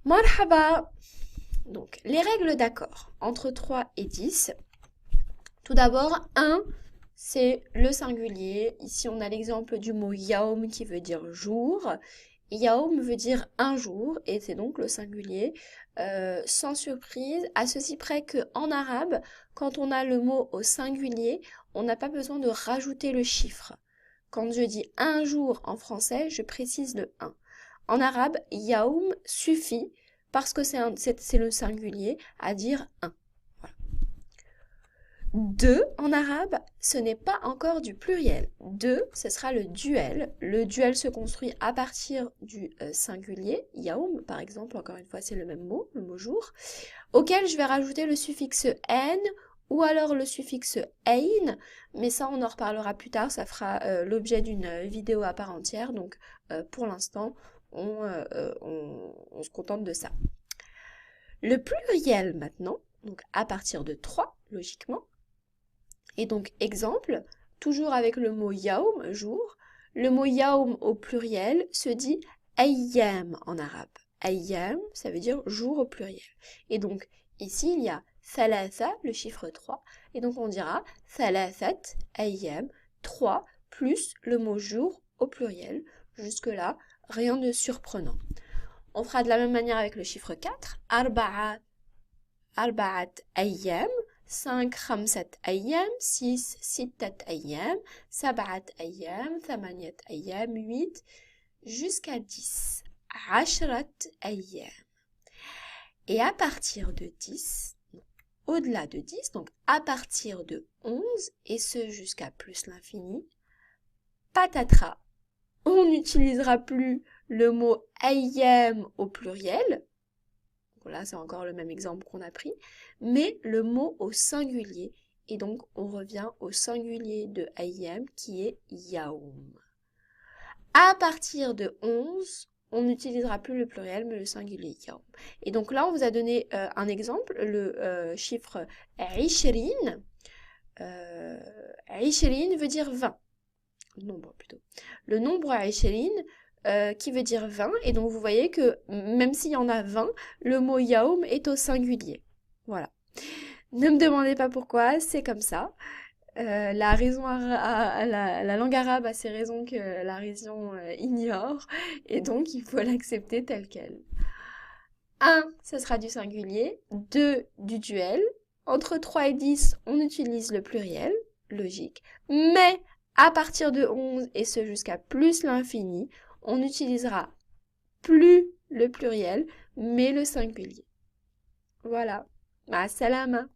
Marhaba. Donc, les règles d'accord entre 3 et 10. Tout d'abord, 1, c'est le singulier. Ici, on a l'exemple du mot yaum qui veut dire jour. Yaum veut dire un jour et c'est donc le singulier. Sans surprise, à ceci près qu'en arabe, quand on a le mot au singulier, on n'a pas besoin de rajouter le chiffre. Quand je dis un jour en français, je précise le 1. En arabe, yaum suffit parce que c'est le singulier à dire un. Voilà. 2 en arabe, ce n'est pas encore du pluriel. 2, ce sera le duel. Le duel se construit à partir du singulier, yaum par exemple, encore une fois c'est le mot jour, auquel je vais rajouter le suffixe n ou alors le suffixe ein, mais ça on en reparlera plus tard, ça fera l'objet d'une vidéo à part entière, donc pour l'instant on se contente de ça. Le pluriel maintenant, donc à partir de 3, logiquement, et donc exemple, toujours avec le mot yaum, jour, le mot yaum au pluriel se dit ayyam en arabe. Ayyam, ça veut dire jour au pluriel. Et donc ici il y a thalatha, le chiffre 3, et donc on dira thalathat ayyam, 3 plus le mot jour au pluriel. Jusque-là, rien de surprenant. On fera de la même manière avec le chiffre 4, arba'at ayyam, 5 خمسة أيام 6 ستة أيام 7 أيام 8 أيام 8 jusqu'à 10 عشرة أيام. Et à partir de 10, au-delà de 10, donc à partir de 11, et ce jusqu'à plus l'infini, patatras, on n'utilisera plus le mot ayyam au pluriel. Là, c'est encore le même exemple qu'on a pris, mais le mot au singulier. Et donc, on revient au singulier de ayyam qui est yaoum. À partir de 11, on n'utilisera plus le pluriel, mais le singulier yaoum. Et donc là, on vous a donné un exemple, le chiffre ishrin. Ishrin veut dire 20. Le nombre plutôt. Le nombre ishrin qui veut dire 20, et donc vous voyez que même s'il y en a 20, le mot yaoum est au singulier. Voilà. Ne me demandez pas pourquoi, c'est comme ça. La langue arabe a ses raisons que la raison ignore, et donc il faut l'accepter telle qu'elle. 1, ce sera du singulier, 2, du duel. Entre 3 et 10, on utilise le pluriel, logique, mais à partir de 11 et ce jusqu'à plus l'infini, on n'utilisera plus le pluriel, mais le singulier. Voilà. Ma salama.